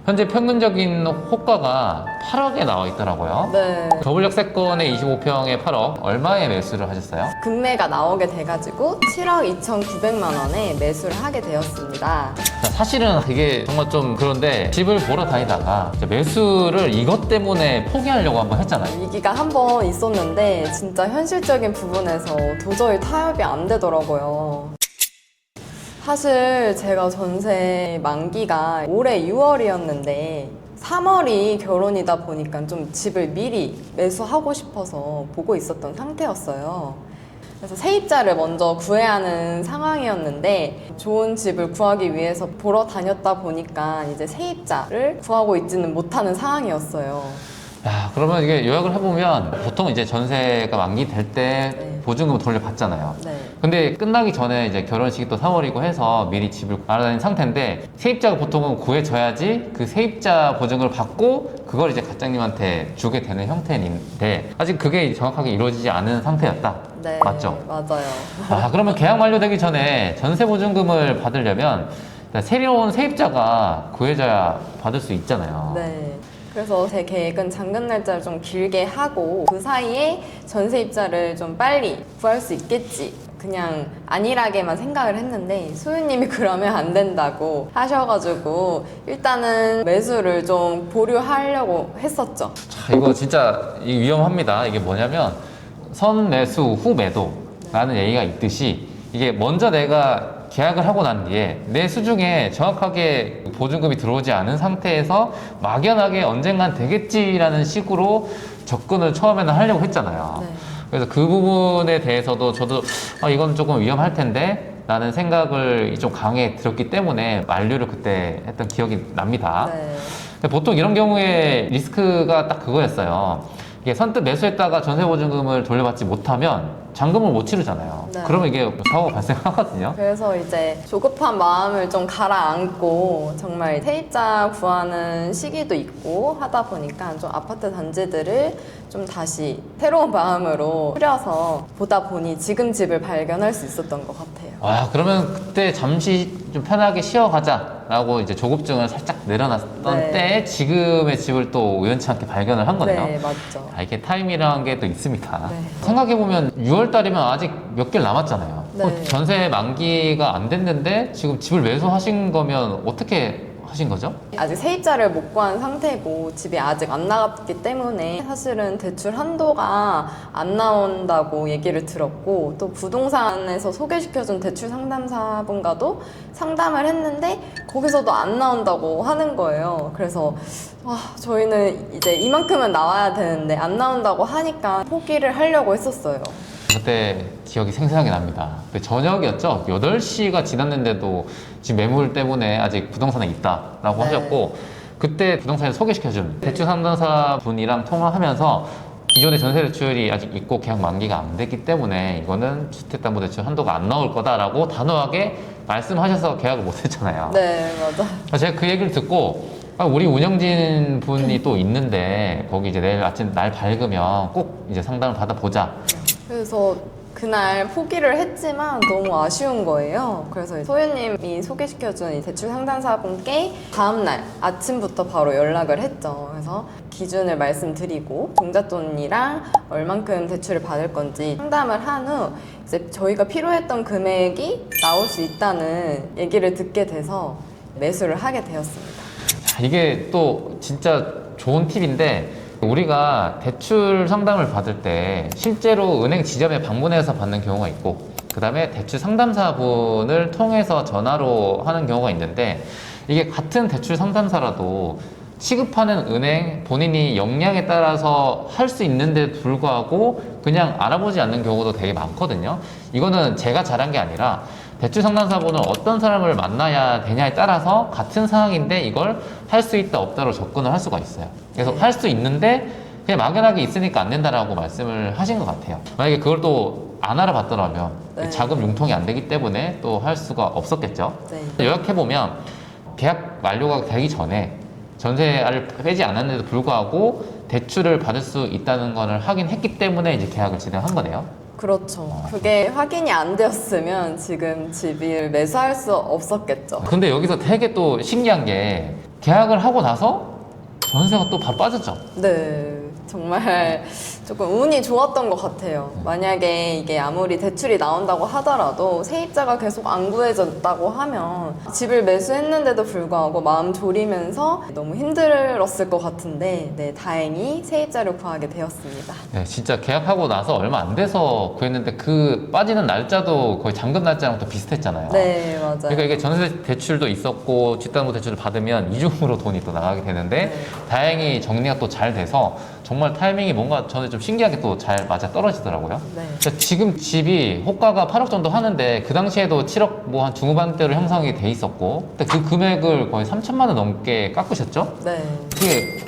현재 평균적인 호가가 8억에 나와 있더라고요. 네. 더블럭 세건의 25평에 8억, 얼마에 매수를 하셨어요? 금매가 나오게 돼가지고 7억 2,900만 원에 매수를 하게 되었습니다. 사실은 이게 정말 좀 그런데 집을 보러 다니다가 이제 매수를 이것 때문에 포기하려고 한번 했잖아요. 위기가 한 번 있었는데 진짜 현실적인 부분에서 도저히 타협이 안 되더라고요. 사실 제가 전세 만기가 올해 6월이었는데 3월이 결혼이다 보니까 좀 집을 미리 매수하고 싶어서 보고 있었던 상태였어요. 그래서 세입자를 먼저 구해야 하는 상황이었는데 좋은 집을 구하기 위해서 보러 다녔다 보니까 이제 세입자를 구하고 있지는 못하는 상황이었어요. 야, 그러면 이게 요약을 해보면 보통 이제 전세가 만기 될 때 네. 보증금을 돌려받잖아요. 네. 근데 끝나기 전에 이제 결혼식이 또 3월이고 해서 미리 집을 알아다닌 상태인데 세입자가 보통은 구해져야지 그 세입자 보증을 받고 그걸 이제 가장님한테 주게 되는 형태인데 아직 그게 정확하게 이루어지지 않은 상태였다. 네. 맞죠? 맞아요. 아, 그러면 계약 만료되기 전에 전세 보증금을 받으려면 새로운 세입자가 구해져야 받을 수 있잖아요. 네. 그래서 제 계획은 잔금 날짜를 좀 길게 하고 그 사이에 전세입자를 좀 빨리 구할 수 있겠지. 그냥 안일하게만 생각을 했는데 소유님이 그러면 안 된다고 하셔가지고 일단은 매수를 좀 보류하려고 했었죠. 자, 이거 진짜 위험합니다. 이게 뭐냐면 선매수 후매도라는 얘기가 있듯이 이게 먼저 내가 계약을 하고 난 뒤에 내 수중에 정확하게 보증금이 들어오지 않은 상태에서 막연하게 언젠간 되겠지라는 식으로 접근을 처음에는 하려고 했잖아요. 네. 그래서 그 부분에 대해서도 저도 이건 조금 위험할 텐데 라는 생각을 좀 강하게 들었기 때문에 만류를 그때 했던 기억이 납니다. 네. 근데 보통 이런 경우에 리스크가 딱 그거였어요. 이게 선뜻 매수했다가 전세보증금을 돌려받지 못하면 잔금을 못 치르잖아요. 네. 그러면 이게 사고가 발생하거든요. 그래서 이제 조급한 마음을 좀 가라앉고 정말 세입자 구하는 시기도 있고 하다 보니까 좀 아파트 단지들을 좀 다시 새로운 마음으로 추려서 보다 보니 지금 집을 발견할 수 있었던 것 같아요. 와, 그러면 그때 잠시 좀 편하게 쉬어가자라고 이제 조급증을 살짝 내려놨던 네. 때에 지금의 집을 또 우연치 않게 발견을 한 거네요. 네, 맞죠. 이게 타임이라는 게 또 있습니다. 네. 생각해보면 6월달이면 아직 몇 개월 남았잖아요. 네. 전세 만기가 안 됐는데 지금 집을 매수하신 거면 어떻게 하신 거죠? 아직 세입자를 못 구한 상태고 집이 아직 안 나갔기 때문에 사실은 대출 한도가 안 나온다고 얘기를 들었고 또 부동산에서 소개시켜준 대출 상담사분과도 상담을 했는데 거기서도 안 나온다고 하는 거예요. 그래서 저희는 이제 이만큼은 나와야 되는데 안 나온다고 하니까 포기를 하려고 했었어요. 그때 기억이 생생하게 납니다. 그 저녁이었죠. 8시가 지났는데도 지금 매물 때문에 아직 부동산에 있다라고 네. 하셨고 그때 부동산에 소개시켜준 대출 상담사 분이랑 통화하면서 기존의 전세 대출이 아직 있고 계약 만기가 안 됐기 때문에 이거는 주택담보대출 한도가 안 나올 거다라고 단호하게 말씀하셔서 계약을 못 했잖아요. 네, 맞아. 제가 그 얘기를 듣고 우리 운영진 분이 또 있는데 거기 이제 내일 아침 날 밝으면 꼭 이제 상담을 받아보자. 그래서 그날 포기를 했지만 너무 아쉬운 거예요. 그래서 소유님이 소개시켜준 이 대출 상담사분께 다음날 아침부터 바로 연락을 했죠. 그래서 기준을 말씀드리고 종잣돈이랑 얼만큼 대출을 받을 건지 상담을 한 후 이제 저희가 필요했던 금액이 나올 수 있다는 얘기를 듣게 돼서 매수를 하게 되었습니다. 자, 이게 또 진짜 좋은 팁인데 우리가 대출 상담을 받을 때 실제로 은행 지점에 방문해서 받는 경우가 있고 그 다음에 대출 상담사분을 통해서 전화로 하는 경우가 있는데 이게 같은 대출 상담사라도 취급하는 은행 본인이 역량에 따라서 할 수 있는데도 불구하고 그냥 알아보지 않는 경우도 되게 많거든요. 이거는 제가 잘한 게 아니라 대출 상담사분은 어떤 사람을 만나야 되냐에 따라서 같은 상황인데 이걸 할 수 있다 없다로 접근을 할 수가 있어요. 그래서 할 수 있는데 그냥 막연하게 있으니까 안 된다라고 말씀을 하신 것 같아요. 만약에 그걸 또 안 알아봤더라면 네. 자금 융통이 안 되기 때문에 또 할 수가 없었겠죠. 네. 요약해보면 계약 만료가 되기 전에 전세를 빼지 않았는데도 불구하고 대출을 받을 수 있다는 것을 확인했기 때문에 이제 계약을 진행한 거네요. 그렇죠. 그게 확인이 안 되었으면 지금 집을 매수할 수 없었겠죠. 근데 여기서 되게 또 신기한 게 계약을 하고 나서 전세가 또 바로 빠졌죠. 네, 정말 조금 운이 좋았던 것 같아요. 만약에 이게 아무리 대출이 나온다고 하더라도 세입자가 계속 안 구해졌다고 하면 집을 매수했는데도 불구하고 마음 졸이면서 너무 힘들었을 것 같은데, 네, 다행히 세입자를 구하게 되었습니다. 네, 진짜 계약하고 나서 얼마 안 돼서 구했는데 그 빠지는 날짜도 거의 잔금 날짜랑 또 비슷했잖아요. 네, 맞아요. 그러니까 이게 전세 대출도 있었고 뒷담보 대출을 받으면 이중으로 돈이 또 나가게 되는데 네. 다행히 정리가 또 잘 돼서 정말 타이밍이 뭔가 저는 좀 신기하게 또 잘 맞아 떨어지더라고요. 네. 그러니까 지금 집이 호가가 8억 정도 하는데 그 당시에도 7억 뭐 한 중후반대로 형성이 돼 있었고 근데 그 금액을 거의 3천만 원 넘게 깎으셨죠? 네. 그게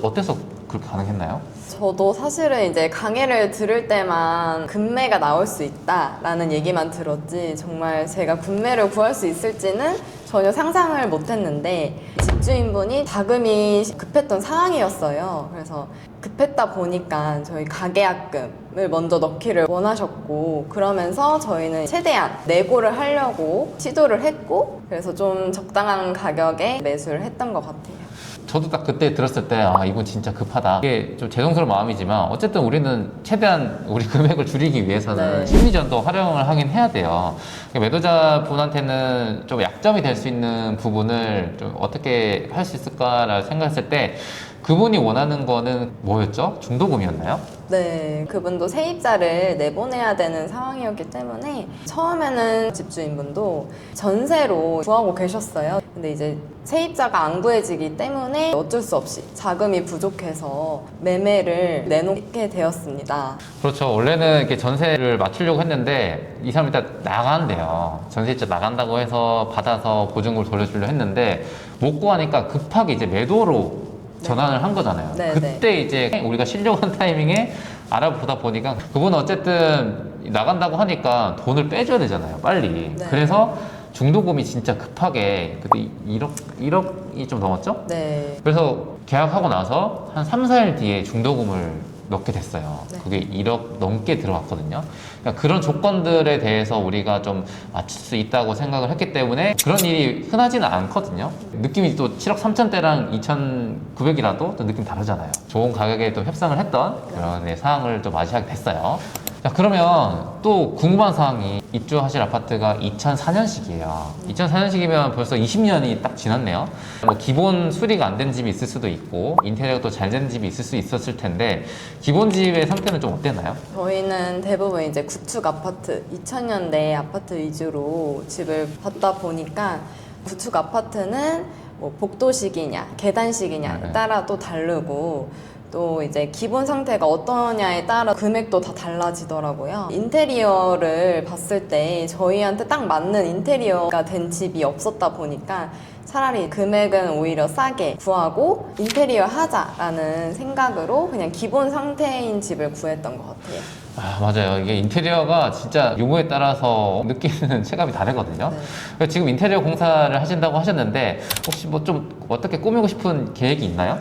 어때서 그렇게 가능했나요? 저도 사실은 이제 강의를 들을 때만 금매가 나올 수 있다라는 얘기만 들었지, 정말 제가 금매를 구할 수 있을지는 전혀 상상을 못 했는데, 집주인분이 자금이 급했던 상황이었어요. 그래서 급했다 보니까 저희 가계약금을 먼저 넣기를 원하셨고, 그러면서 저희는 최대한 내고를 하려고 시도를 했고, 그래서 좀 적당한 가격에 매수를 했던 것 같아요. 저도 딱 그때 들었을 때, 아, 이분 진짜 급하다. 이게 좀 죄송스러운 마음이지만, 어쨌든 우리는 최대한 우리 금액을 줄이기 위해서는 네. 심리전도 활용을 하긴 해야 돼요. 매도자분한테는 좀 약점이 될 수 있는 부분을 좀 어떻게 할 수 있을까를 생각했을 때, 그분이 원하는 거는 뭐였죠? 중도금이었나요? 네, 그분도 세입자를 내보내야 되는 상황이었기 때문에 처음에는 집주인분도 전세로 구하고 계셨어요. 근데 이제 세입자가 안 구해지기 때문에 어쩔 수 없이 자금이 부족해서 매매를 내놓게 되었습니다. 그렇죠. 원래는 이렇게 전세를 맞추려고 했는데 이 사람이 일단 나간대요. 전세입자 나간다고 해서 받아서 보증금을 돌려주려 했는데 못 구하니까 급하게 이제 매도로 전환을 한 거잖아요. 네, 그때 이제 우리가 쉬려고 한 타이밍에 알아보다 보니까 그분은 어쨌든 나간다고 하니까 돈을 빼줘야 되잖아요. 빨리. 네. 그래서 중도금이 진짜 급하게 그때 1억이 좀 넘었죠? 네. 그래서 계약하고 나서 한 3, 4일 뒤에 중도금을 넣게 됐어요. 네. 그게 1억 넘게 들어갔거든요. 그러니까 그런 조건들에 대해서 우리가 좀 맞출 수 있다고 생각을 했기 때문에 그런 일이 흔하지는 않거든요. 느낌이 또 7억 3천대랑 2,900이라도 또 느낌 다르잖아요. 좋은 가격에 또 협상을 했던 그런 사항을 또 맞이하게 됐어요. 자, 그러면 또 궁금한 사항이 입주하실 아파트가 2004년식이에요. 2004년식이면 벌써 20년이 딱 지났네요. 뭐 기본 수리가 안 된 집이 있을 수도 있고 인테리어가 또 잘 된 집이 있을 수 있었을 텐데 기본 집의 상태는 좀 어땠나요? 저희는 대부분 이제 구축 아파트, 2000년대 아파트 위주로 집을 받다 보니까 구축 아파트는 뭐 복도식이냐, 계단식이냐에 네. 따라 또 다르고 또 이제 기본 상태가 어떠냐에 따라 금액도 다 달라지더라고요. 인테리어를 봤을 때 저희한테 딱 맞는 인테리어가 된 집이 없었다 보니까 차라리 금액은 오히려 싸게 구하고 인테리어 하자라는 생각으로 그냥 기본 상태인 집을 구했던 것 같아요. 아, 맞아요. 이게 인테리어가 진짜 유무에 따라서 느끼는 체감이 다르거든요. 네. 그래서 지금 인테리어 공사를 하신다고 하셨는데 혹시 뭐 좀 어떻게 꾸미고 싶은 계획이 있나요?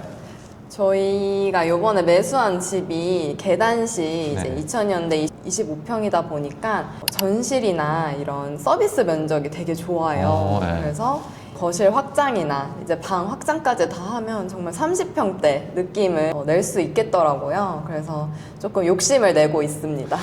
저희가 요번에 매수한 집이 계단식 이제 네. 2000년대 25평이다 보니까 전실이나 이런 서비스 면적이 되게 좋아요. 네. 그래서 거실 확장이나 이제 방 확장까지 다 하면 정말 30평대 느낌을 낼 수 있겠더라고요. 그래서 조금 욕심을 내고 있습니다.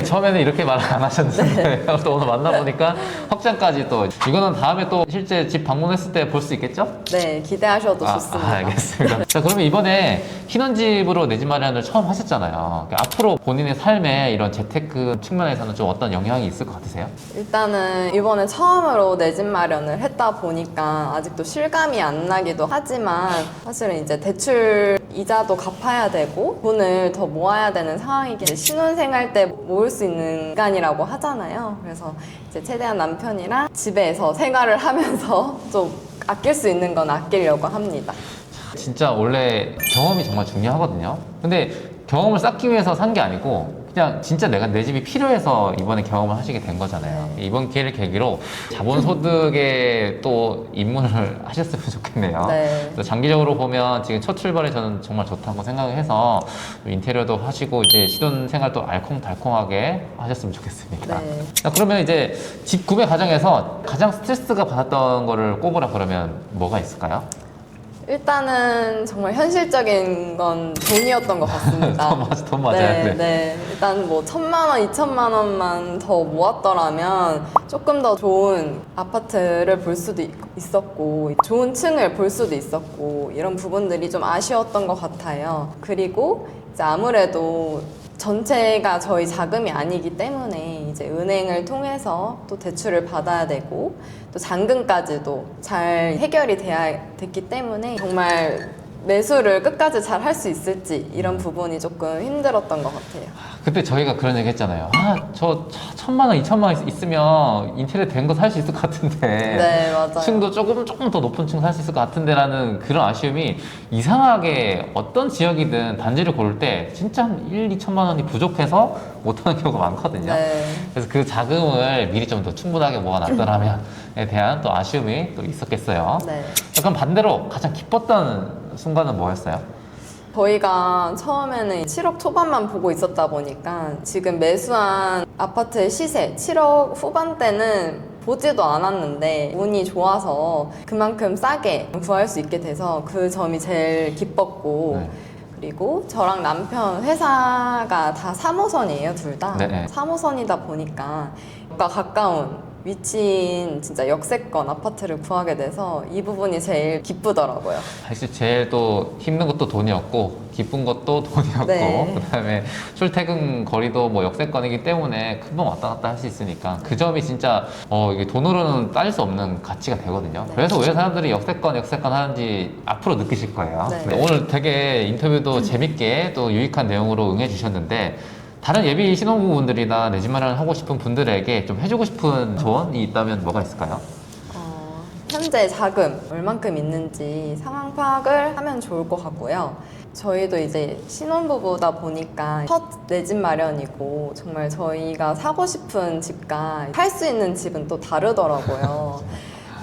처음에는 이렇게 말 안 하셨는데 또 오늘 만나보니까 확장까지 또 이거는 다음에 또 실제 집 방문했을 때 볼 수 있겠죠? 네, 기대하셔도 좋습니다. 알겠습니다. 자, 그러면 이번에 신혼집으로 내 집 마련을 처음 하셨잖아요. 앞으로 본인의 삶에 이런 재테크 측면에서는 좀 어떤 영향이 있을 것 같으세요? 일단은 이번에 처음으로 내 집 마련을 했다 보니까 아직도 실감이 안 나기도 하지만 사실은 이제 대출 이자도 갚아야 되고 돈을 더 모아야 되는 상황이기 신혼생활 때 모을 수 있는 시간이라고 하잖아요. 그래서 이제 최대한 남편이랑 집에서 생활을 하면서 좀 아낄 수 있는 건 아끼려고 합니다. 진짜 원래 경험이 정말 중요하거든요. 근데 경험을 쌓기 위해서 산 게 아니고 그냥 진짜 내가 내 집이 필요해서 이번에 경험을 하시게 된 거잖아요. 네. 이번 기회를 계기로 자본소득에 또 입문을 하셨으면 좋겠네요. 네. 또 장기적으로 보면 지금 첫 출발에 저는 정말 좋다고 생각을 해서 인테리어도 하시고 이제 신혼생활도 알콩달콩하게 하셨으면 좋겠습니다. 네. 자, 그러면 이제 집 구매 과정에서 가장 스트레스가 받았던 거를 꼽으라 그러면 뭐가 있을까요? 일단은 정말 현실적인 건 돈이었던 것 같습니다. 돈 맞아요. 네, 네. 네. 일단 뭐 1,000만 원, 2,000만 원만 더 모았더라면 조금 더 좋은 아파트를 볼 수도 있었고, 좋은 층을 볼 수도 있었고, 이런 부분들이 좀 아쉬웠던 것 같아요. 그리고 이제 아무래도 전체가 저희 자금이 아니기 때문에 이제 은행을 통해서 또 대출을 받아야 되고 또 잔금까지도 잘 해결이 됐기 때문에 정말 매수를 끝까지 잘 할 수 있을지 이런 부분이 조금 힘들었던 것 같아요. 그때 저희가 그런 얘기 했잖아요. 저 1,000만 원, 2,000만 원 있으면 인테리어 된 거 살 수 있을 것 같은데. 네, 맞아요. 층도 조금 더 높은 층 살 수 있을 것 같은데라는 그런 아쉬움이 이상하게 어떤 지역이든 단지를 고를 때 진짜 한 1, 2천만 원이 부족해서 못하는 경우가 많거든요. 네. 그래서 그 자금을 미리 좀 더 충분하게 모아놨더라면에 대한 또 아쉬움이 또 있었겠어요. 네. 그럼 반대로 가장 기뻤던 순간은 뭐였어요? 저희가 처음에는 7억 초반만 보고 있었다 보니까 지금 매수한 아파트의 시세 7억 후반대는 보지도 않았는데 운이 좋아서 그만큼 싸게 구할 수 있게 돼서 그 점이 제일 기뻤고 네. 그리고 저랑 남편 회사가 다 3호선이에요, 둘 다. 네. 3호선이다 보니까 가까운 위치인 진짜 역세권 아파트를 구하게 돼서 이 부분이 제일 기쁘더라고요. 사실 제일 또 힘든 것도 돈이었고 기쁜 것도 돈이었고 네. 그다음에 출퇴근 거리도 뭐 역세권이기 때문에 금방 왔다 갔다 할 수 있으니까 그 점이 진짜 이게 돈으로는 따질 수 없는 가치가 되거든요. 네. 그래서 왜 사람들이 역세권 하는지 앞으로 느끼실 거예요. 네. 네, 오늘 되게 인터뷰도 재밌게 또 유익한 내용으로 응해 주셨는데 다른 예비 신혼부부분들이나 내 집 마련을 하고 싶은 분들에게 좀 해주고 싶은 조언이 있다면 뭐가 있을까요? 현재 자금 얼만큼 있는지 상황 파악을 하면 좋을 것 같고요. 저희도 이제 신혼부부다 보니까 첫 내 집 마련이고 정말 저희가 사고 싶은 집과 살 수 있는 집은 또 다르더라고요.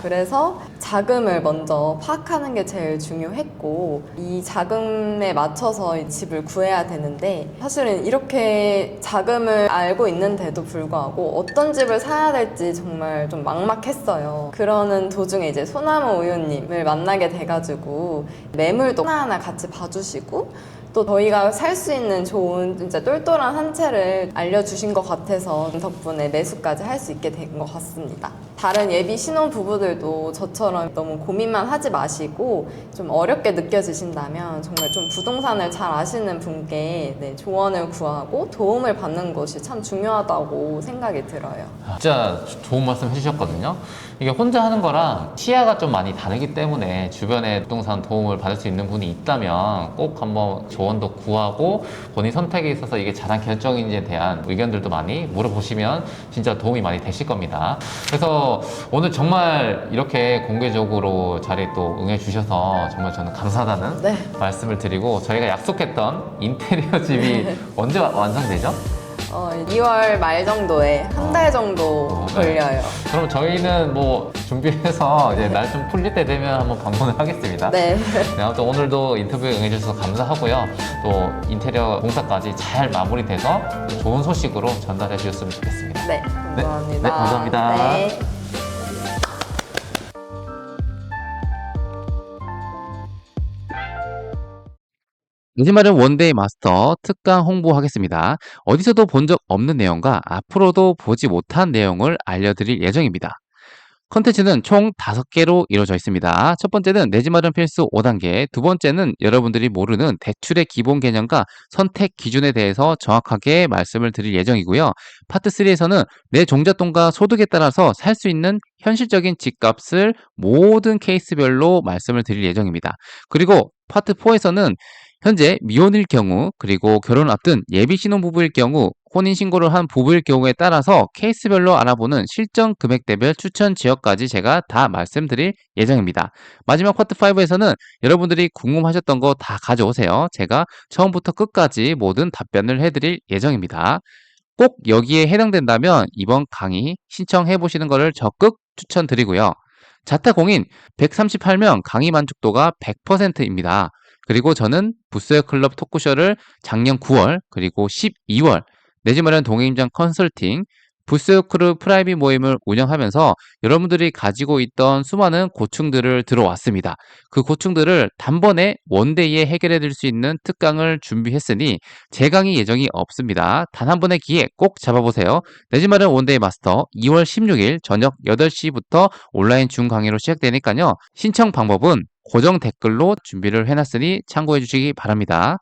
그래서 자금을 먼저 파악하는 게 제일 중요했고 이 자금에 맞춰서 이 집을 구해야 되는데 사실은 이렇게 자금을 알고 있는데도 불구하고 어떤 집을 사야 될지 정말 좀 막막했어요. 그러는 도중에 이제 소나무 우유님을 만나게 돼가지고 매물도 하나하나 같이 봐주시고 또 저희가 살 수 있는 좋은 진짜 똘똘한 한 채를 알려주신 것 같아서 덕분에 매수까지 할 수 있게 된 것 같습니다. 다른 예비 신혼 부부들도 저처럼 너무 고민만 하지 마시고 좀 어렵게 느껴지신다면 정말 좀 부동산을 잘 아시는 분께 조언을 구하고 도움을 받는 것이 참 중요하다고 생각이 들어요. 진짜 좋은 말씀 해주셨거든요. 이게 혼자 하는 거랑 시야가 좀 많이 다르기 때문에 주변에 부동산 도움을 받을 수 있는 분이 있다면 꼭 한번 조언도 구하고 본인 선택에 있어서 이게 잘한 결정인지에 대한 의견들도 많이 물어보시면 진짜 도움이 많이 되실 겁니다. 그래서 오늘 정말 이렇게 공개적으로 자리에 또 응해주셔서 정말 저는 감사하다는 네. 말씀을 드리고 저희가 약속했던 인테리어 집이 언제 완성되죠? 2월 말 정도에 한 달 정도 네. 걸려요. 그럼 저희는 뭐 준비해서 이제 날 좀 풀릴 때 되면 한번 방문을 하겠습니다. 네. 네, 아무튼 오늘도 인터뷰에 응해주셔서 감사하고요. 또 인테리어 공사까지 잘 마무리돼서 또 좋은 소식으로 전달해 주셨으면 좋겠습니다. 네, 감사합니다. 네, 감사합니다. 네. 내집마련 원데이 마스터 특강 홍보하겠습니다. 어디서도 본 적 없는 내용과 앞으로도 보지 못한 내용을 알려드릴 예정입니다. 컨텐츠는 총 5개로 이루어져 있습니다. 첫 번째는 내 집 마련 필수 5단계, 두 번째는 여러분들이 모르는 대출의 기본 개념과 선택 기준에 대해서 정확하게 말씀을 드릴 예정이고요. 파트 3에서는 내 종잣돈과 소득에 따라서 살 수 있는 현실적인 집값을 모든 케이스별로 말씀을 드릴 예정입니다. 그리고 파트 4에서는 현재 미혼일 경우 그리고 결혼을 앞둔 예비 신혼부부일 경우 혼인신고를 한 부부일 경우에 따라서 케이스별로 알아보는 실전 금액대별 추천 지역까지 제가 다 말씀드릴 예정입니다. 마지막 파트 5에서는 여러분들이 궁금하셨던 거 다 가져오세요. 제가 처음부터 끝까지 모든 답변을 해드릴 예정입니다. 꼭 여기에 해당된다면 이번 강의 신청해 보시는 것을 적극 추천드리고요. 자타공인 138명 강의 만족도가 100%입니다. 그리고 저는 부스웨어 클럽 토크쇼를 작년 9월 그리고 12월 내지 마련 동행임장 컨설팅 부스웨어 크루 프라이빗 모임을 운영하면서 여러분들이 가지고 있던 수많은 고충들을 들어왔습니다. 그 고충들을 단번에 원데이에 해결해 드릴 수 있는 특강을 준비했으니 재강의 예정이 없습니다. 단 한 번의 기회 꼭 잡아보세요. 내지 마련 원데이 마스터 2월 16일 저녁 8시부터 온라인 중 강의로 시작되니까요. 신청 방법은 고정 댓글로 준비를 해놨으니 참고해 주시기 바랍니다.